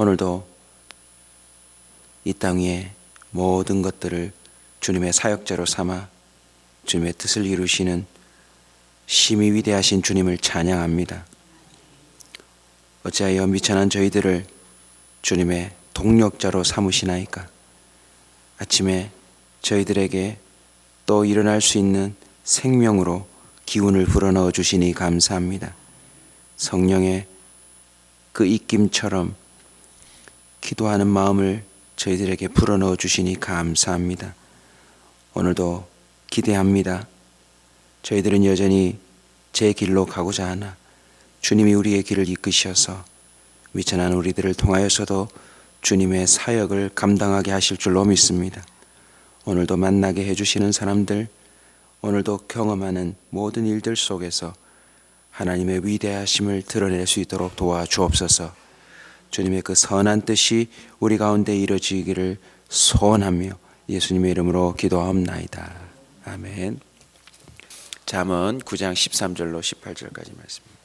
오늘도 이 땅 위에 모든 것들을 주님의 사역자로 삼아 주님의 뜻을 이루시는 심히 위대하신 주님을 찬양합니다. 어찌하여 미천한 저희들을 주님의 동력자로 삼으시나이까. 아침에 저희들에게 또 일어날 수 있는 생명으로 기운을 불어넣어 주시니 감사합니다. 성령의 그 입김처럼 기도하는 마음을 저희들에게 불어넣어 주시니 감사합니다. 오늘도 기대합니다. 저희들은 여전히 제 길로 가고자 하나 주님이 우리의 길을 이끄셔서 미천한 우리들을 통하여서도 주님의 사역을 감당하게 하실 줄로 믿습니다. 오늘도 만나게 해주시는 사람들, 오늘도 경험하는 모든 일들 속에서 하나님의 위대하심을 드러낼 수 있도록 도와주옵소서. 주님의 그 선한 뜻이 우리 가운데 이루어지기를 소원하며 예수님의 이름으로 기도하옵나이다. 아멘. 잠언 9장 13절로 18절까지 말씀입니다.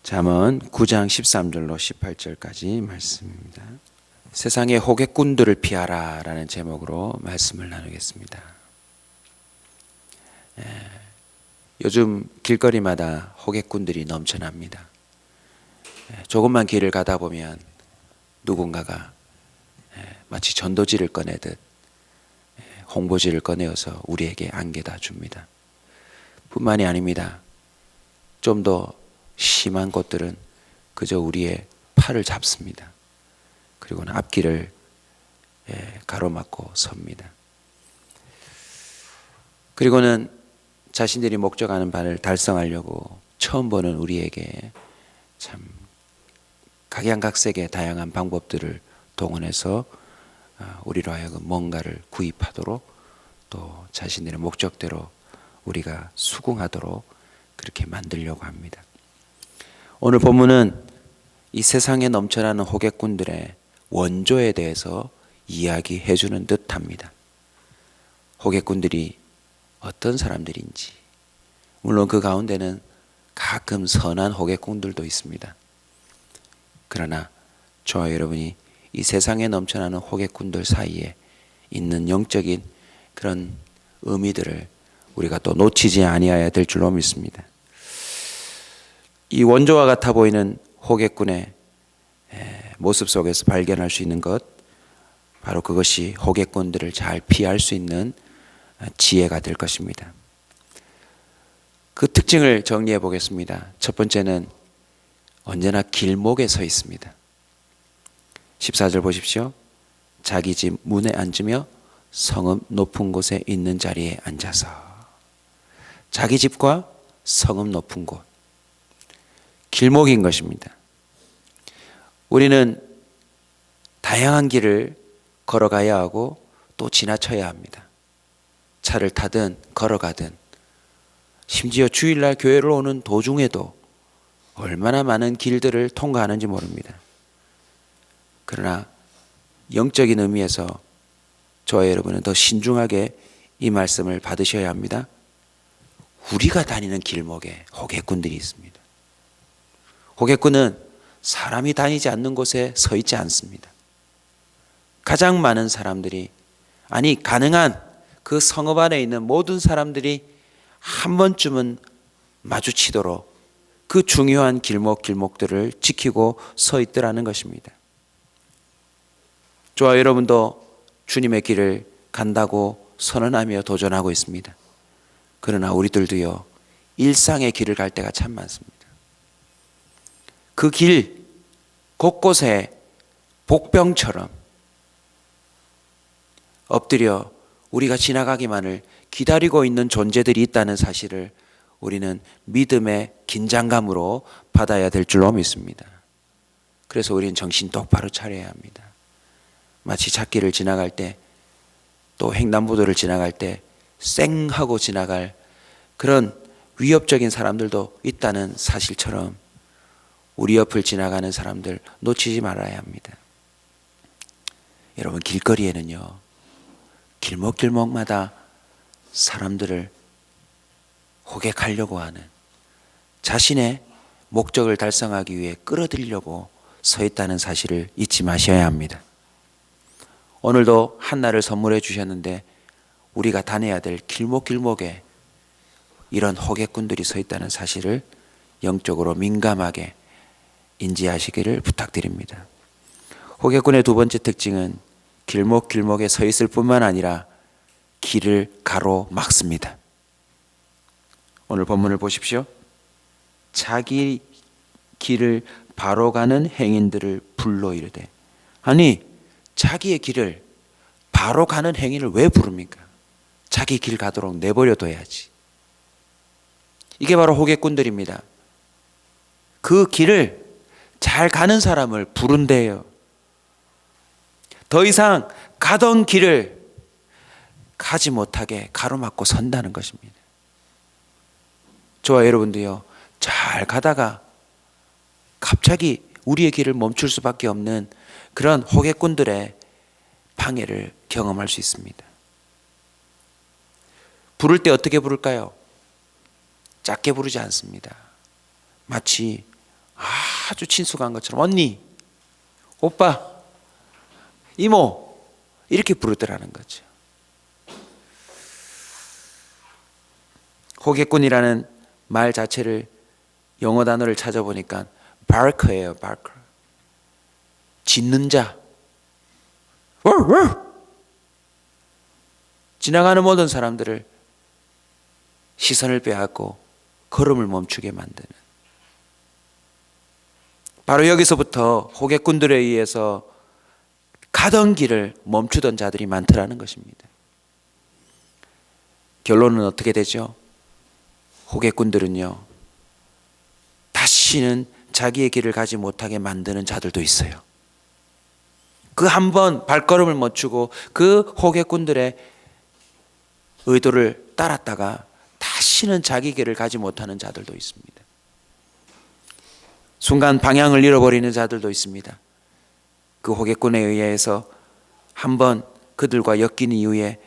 잠언 9장 13절로 18절까지 말씀입니다. 세상의 호객꾼들을 피하라 라는 제목으로 말씀을 나누겠습니다. 요즘 길거리마다 호객꾼들이 넘쳐납니다. 조금만 길을 가다 보면 누군가가 마치 전도지를 꺼내듯 홍보지를 꺼내어서 우리에게 안겨다 줍니다. 뿐만이 아닙니다. 좀 더 심한 곳들은 그저 우리의 팔을 잡습니다. 그리고는 앞길을 가로막고 섭니다. 그리고는 자신들이 목적하는 바를 달성하려고 처음 보는 우리에게 참 각양각색의 다양한 방법들을 동원해서 우리로 하여금 뭔가를 구입하도록 또 자신들의 목적대로 우리가 수긍하도록 그렇게 만들려고 합니다. 오늘 본문은 이 세상에 넘쳐나는 호객꾼들의 원조에 대해서 이야기해 주는 듯합니다. 호객꾼들이 어떤 사람들인지, 물론 그 가운데는 가끔 선한 호객꾼들도 있습니다. 그러나 저와 여러분이 이 세상에 넘쳐나는 호객꾼들 사이에 있는 영적인 그런 의미들을 우리가 또 놓치지 아니해야 될 줄로 믿습니다. 이 원조와 같아 보이는 호객꾼의 모습 속에서 발견할 수 있는 것, 바로 그것이 호객꾼들을 잘 피할 수 있는 지혜가 될 것입니다. 그 특징을 정리해 보겠습니다. 첫 번째는 언제나 길목에 서 있습니다. 14절 보십시오. 자기 집 문에 앉으며 성읍 높은 곳에 있는 자리에 앉아서. 자기 집과 성읍 높은 곳, 길목인 것입니다. 우리는 다양한 길을 걸어가야 하고 또 지나쳐야 합니다. 차를 타든 걸어가든, 심지어 주일날 교회를 오는 도중에도 얼마나 많은 길들을 통과하는지 모릅니다. 그러나 영적인 의미에서 저와 여러분은 더 신중하게 이 말씀을 받으셔야 합니다. 우리가 다니는 길목에 호객꾼들이 있습니다. 호객꾼은 사람이 다니지 않는 곳에 서 있지 않습니다. 가장 많은 사람들이, 아니 가능한 그 성읍 안에 있는 모든 사람들이 한 번쯤은 마주치도록 그 중요한 길목들을 지키고 서 있더라는 것입니다. 저와 여러분도 주님의 길을 간다고 선언하며 도전하고 있습니다. 그러나 우리들도요, 일상의 길을 갈 때가 참 많습니다. 그 길 곳곳에 복병처럼 엎드려 우리가 지나가기만을 기다리고 있는 존재들이 있다는 사실을 우리는 믿음의 긴장감으로 받아야 될 줄로 믿습니다. 그래서 우리는 정신 똑바로 차려야 합니다. 마치 찻길을 지나갈 때, 또 횡단보도를 지나갈 때 쌩 하고 지나갈 그런 위협적인 사람들도 있다는 사실처럼 우리 옆을 지나가는 사람들 놓치지 말아야 합니다. 여러분, 길거리에는요, 길목마다 사람들을 호객하려고 하는, 자신의 목적을 달성하기 위해 끌어들이려고 서 있다는 사실을 잊지 마셔야 합니다. 오늘도 한나를 선물해 주셨는데 우리가 다녀야 될 길목길목에 이런 호객꾼들이 서 있다는 사실을 영적으로 민감하게 인지하시기를 부탁드립니다. 호객꾼의 두 번째 특징은 길목길목에 서 있을 뿐만 아니라 길을 가로막습니다. 오늘 본문을 보십시오. 자기 길을 바로 가는 행인들을 불러 이르되, 아니 자기의 길을 바로 가는 행인을 왜 부릅니까? 자기 길 가도록 내버려 둬야지. 이게 바로 호객꾼들입니다. 그 길을 잘 가는 사람을 부른대요. 더 이상 가던 길을 가지 못하게 가로막고 선다는 것입니다. 저와 여러분도요, 잘 가다가 갑자기 우리의 길을 멈출 수밖에 없는 그런 호객꾼들의 방해를 경험할 수 있습니다. 부를 때 어떻게 부를까요? 작게 부르지 않습니다. 마치 아주 친숙한 것처럼 언니, 오빠, 이모 이렇게 부르더라는 거죠. 호객꾼이라는 말 자체를 영어 단어를 찾아보니까 barker예요. barker. 짖는 자. 지나가는 모든 사람들을 시선을 빼앗고 걸음을 멈추게 만드는, 바로 여기서부터 호객꾼들에 의해서 가던 길을 멈추던 자들이 많더라는 것입니다. 결론은 어떻게 되죠? 호객꾼들은요, 다시는 자기의 길을 가지 못하게 만드는 자들도 있어요. 그 한 번 발걸음을 멈추고 그 호객꾼들의 의도를 따랐다가 다시는 자기 길을 가지 못하는 자들도 있습니다. 순간 방향을 잃어버리는 자들도 있습니다. 그 호객꾼에 의해서 한번 그들과 엮인 이후에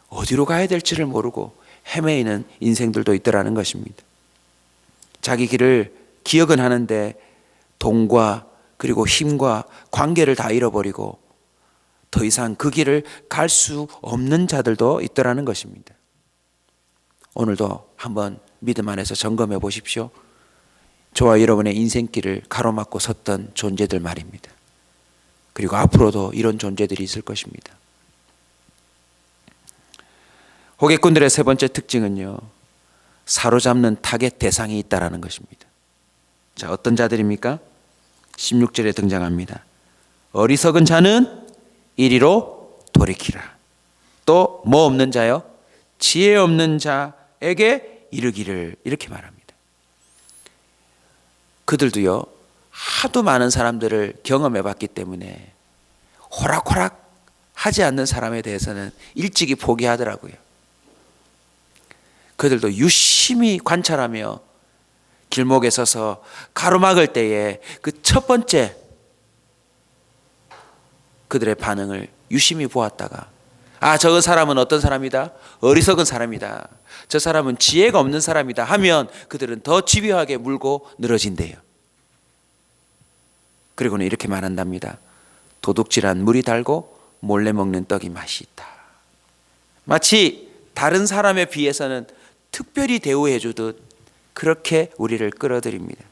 어디로 가야 될지를 모르고 헤매이는 인생들도 있더라는 것입니다. 자기 길을 기억은 하는데 돈과 그리고 힘과 관계를 다 잃어버리고 더 이상 그 길을 갈 수 없는 자들도 있더라는 것입니다. 오늘도 한번 믿음 안에서 점검해 보십시오. 저와 여러분의 인생길을 가로막고 섰던 존재들 말입니다. 그리고 앞으로도 이런 존재들이 있을 것입니다. 호객꾼들의 세 번째 특징은요, 사로잡는 타겟 대상이 있다라는 것입니다. 자, 어떤 자들입니까? 16절에 등장합니다. 어리석은 자는 이리로 돌이키라. 또 뭐 없는 자요? 지혜 없는 자에게 이르기를, 이렇게 말합니다. 그들도요, 하도 많은 사람들을 경험해 봤기 때문에 호락호락 하지 않는 사람에 대해서는 일찍이 포기하더라고요. 그들도 유심히 관찰하며 길목에 서서 가로막을 때에 그 첫 번째 그들의 반응을 유심히 보았다가, 아, 저 사람은 어떤 사람이다? 어리석은 사람이다. 저 사람은 지혜가 없는 사람이다 하면 그들은 더 집요하게 물고 늘어진대요. 그리고는 이렇게 말한답니다. 도둑질한 물이 달고 몰래 먹는 떡이 맛이 있다. 마치 다른 사람에 비해서는 특별히 대우해 주듯 그렇게 우리를 끌어들입니다.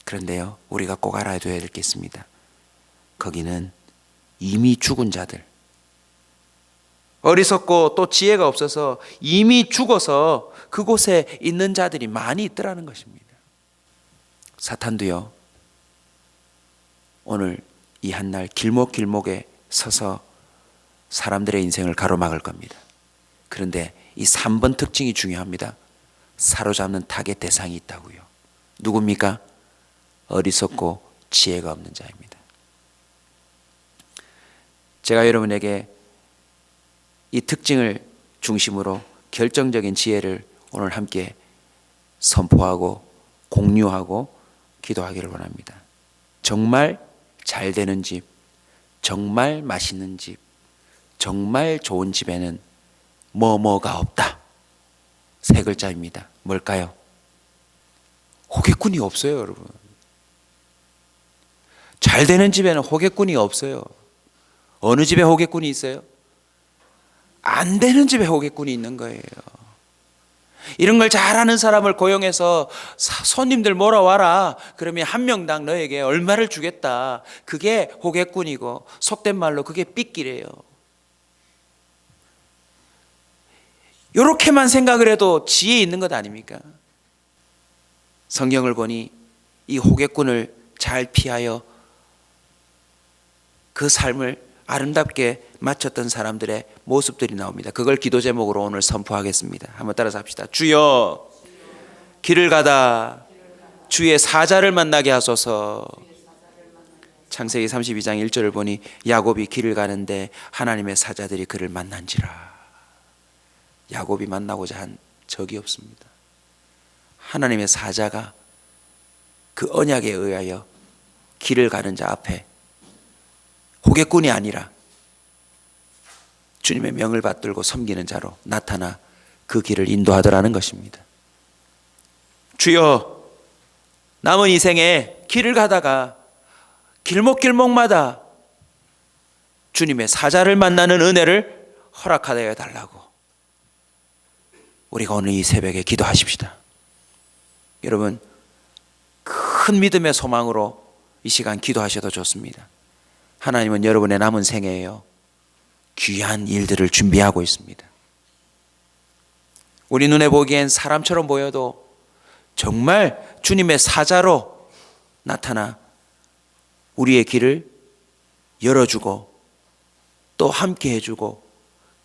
그런데요, 우리가 꼭 알아둬야 될 게 있습니다. 거기는 이미 죽은 자들, 어리석고 또 지혜가 없어서 이미 죽어서 그곳에 있는 자들이 많이 있더라는 것입니다. 사탄도요, 오늘 이 한날 길목길목에 서서 사람들의 인생을 가로막을 겁니다. 그런데 이 3번 특징이 중요합니다. 사로잡는 타겟 대상이 있다고요. 누굽니까? 어리석고 지혜가 없는 자입니다. 제가 여러분에게 이 특징을 중심으로 결정적인 지혜를 오늘 함께 선포하고 공유하고 기도하기를 원합니다. 정말 잘 되는 집, 정말 맛있는 집, 정말 좋은 집에는 뭐가 없다. 3글자입니다. 뭘까요? 호객꾼이 없어요, 여러분. 잘 되는 집에는 호객꾼이 없어요. 어느 집에 호객꾼이 있어요? 안 되는 집에 호객꾼이 있는 거예요. 이런 걸 잘하는 사람을 고용해서 손님들 몰아와라. 그러면 한 명당 너에게 얼마를 주겠다. 그게 호객꾼이고, 속된 말로 그게 삐끼래요. 이렇게만 생각을 해도 지혜 있는 것 아닙니까? 성경을 보니 이 호객꾼을 잘 피하여 그 삶을 아름답게 마쳤던 사람들의 모습들이 나옵니다. 그걸 기도 제목으로 오늘 선포하겠습니다. 한번 따라서 합시다. 주여, 길을 가다 주의 사자를 만나게 하소서. 창세기 32장 1절을 보니 야곱이 길을 가는데 하나님의 사자들이 그를 만난지라. 야곱이 만나고자 한 적이 없습니다. 하나님의 사자가 그 언약에 의하여 길을 가는 자 앞에 호객꾼이 아니라 주님의 명을 받들고 섬기는 자로 나타나 그 길을 인도하더라는 것입니다. 주여, 남은 인생에 길을 가다가 길목길목마다 주님의 사자를 만나는 은혜를 허락하여 달라고 우리가 오늘 이 새벽에 기도하십시다. 여러분, 큰 믿음의 소망으로 이 시간 기도하셔도 좋습니다. 하나님은 여러분의 남은 생애에요, 귀한 일들을 준비하고 있습니다. 우리 눈에 보기엔 사람처럼 보여도 정말 주님의 사자로 나타나 우리의 길을 열어주고 또 함께 해주고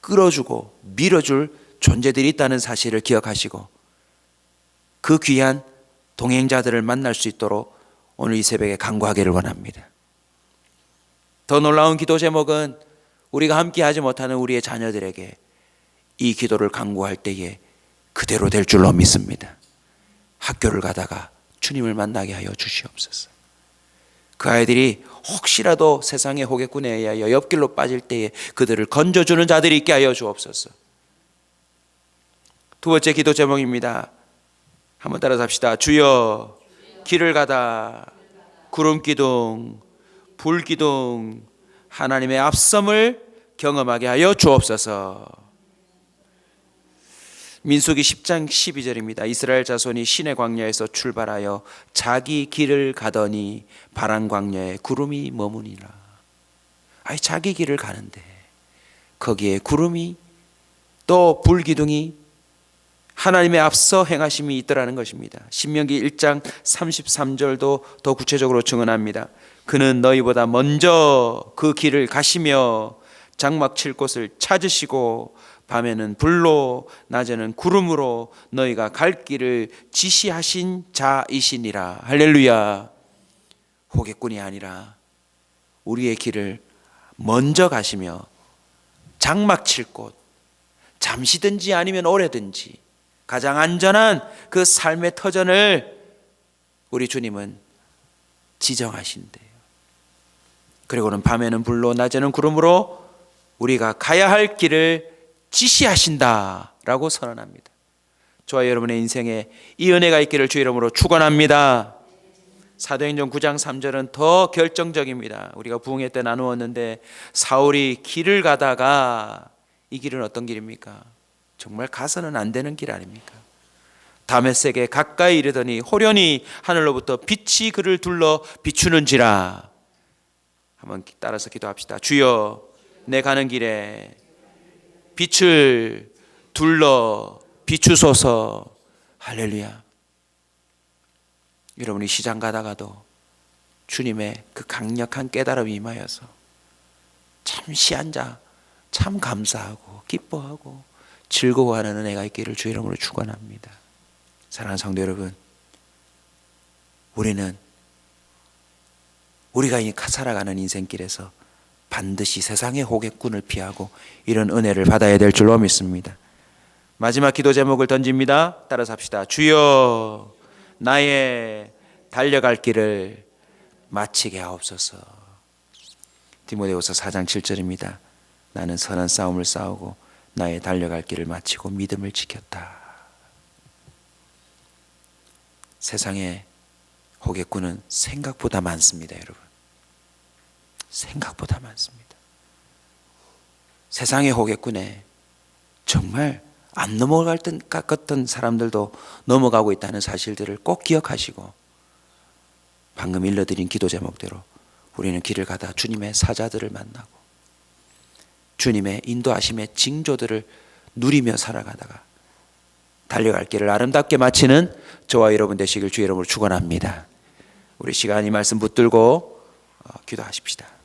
끌어주고 밀어줄 존재들이 있다는 사실을 기억하시고 그 귀한 동행자들을 만날 수 있도록 오늘 이 새벽에 간구하기를 원합니다. 더 놀라운 기도 제목은 우리가 함께 하지 못하는 우리의 자녀들에게 이 기도를 간구할 때에 그대로 될 줄로 믿습니다. 학교를 가다가 주님을 만나게 하여 주시옵소서. 그 아이들이 혹시라도 세상의 호객꾼에 의하여 옆길로 빠질 때에 그들을 건져주는 자들이 있게 하여 주옵소서. 두 번째 기도 제목입니다. 한번 따라서 합시다. 주여, 길을 가다 구름기둥, 불기둥, 하나님의 앞섬을 경험하게 하여 주옵소서. 민수기 10장 12절입니다. 이스라엘 자손이 시내 광야에서 출발하여 자기 길을 가더니 바란 광야에 구름이 머무니라. 아니, 자기 길을 가는데 거기에 구름이 또 불기둥이 하나님의 앞서 행하심이 있더라는 것입니다. 신명기 1장 33절도 더 구체적으로 증언합니다. 그는 너희보다 먼저 그 길을 가시며 장막 칠 곳을 찾으시고 밤에는 불로 낮에는 구름으로 너희가 갈 길을 지시하신 자이시니라. 할렐루야. 호객꾼이 아니라 우리의 길을 먼저 가시며 장막 칠 곳, 잠시든지 아니면 오래든지 가장 안전한 그 삶의 터전을 우리 주님은 지정하신대요. 그리고는 밤에는 불로 낮에는 구름으로 우리가 가야 할 길을 지시하신다라고 선언합니다. 저와 여러분의 인생에 이 은혜가 있기를 주 이름으로 축원합니다. 사도행전 9장 3절은 더 결정적입니다. 우리가 부흥회 때 나누었는데 사울이 길을 가다가 이 길은 어떤 길입니까? 정말 가서는 안 되는 길 아닙니까? 다메섹에 가까이 이르더니 호련히 하늘로부터 빛이 그를 둘러 비추는지라. 한번 따라서 기도합시다. 주여, 내 가는 길에 빛을 둘러 비추소서. 할렐루야. 여러분이 시장 가다가도 주님의 그 강력한 깨달음이 임하여서 잠시 앉아 참 감사하고 기뻐하고 즐거워하는 은혜가 있기를 주 이름으로 축원합니다. 사랑하는 성도 여러분, 우리는 우리가 살아가는 인생길에서 반드시 세상의 호객꾼을 피하고 이런 은혜를 받아야 될 줄로 믿습니다. 마지막 기도 제목을 던집니다. 따라서 합시다. 주여, 나의 달려갈 길을 마치게 하옵소서. 디모데후서 4장 7절입니다. 나는 선한 싸움을 싸우고 나의 달려갈 길을 마치고 믿음을 지켰다. 세상에 호객꾼은 생각보다 많습니다, 여러분. 생각보다 많습니다. 세상의 호객꾼에 정말 안 넘어갈 것 같던 사람들도 넘어가고 있다는 사실들을 꼭 기억하시고, 방금 일러드린 기도 제목대로 우리는 길을 가다 주님의 사자들을 만나고 주님의 인도하심의 징조들을 누리며 살아가다가 달려갈 길을 아름답게 마치는 저와 여러분 되시길 주의 이름으로 축원합니다. 우리 시간이 말씀 붙들고 기도하십시다.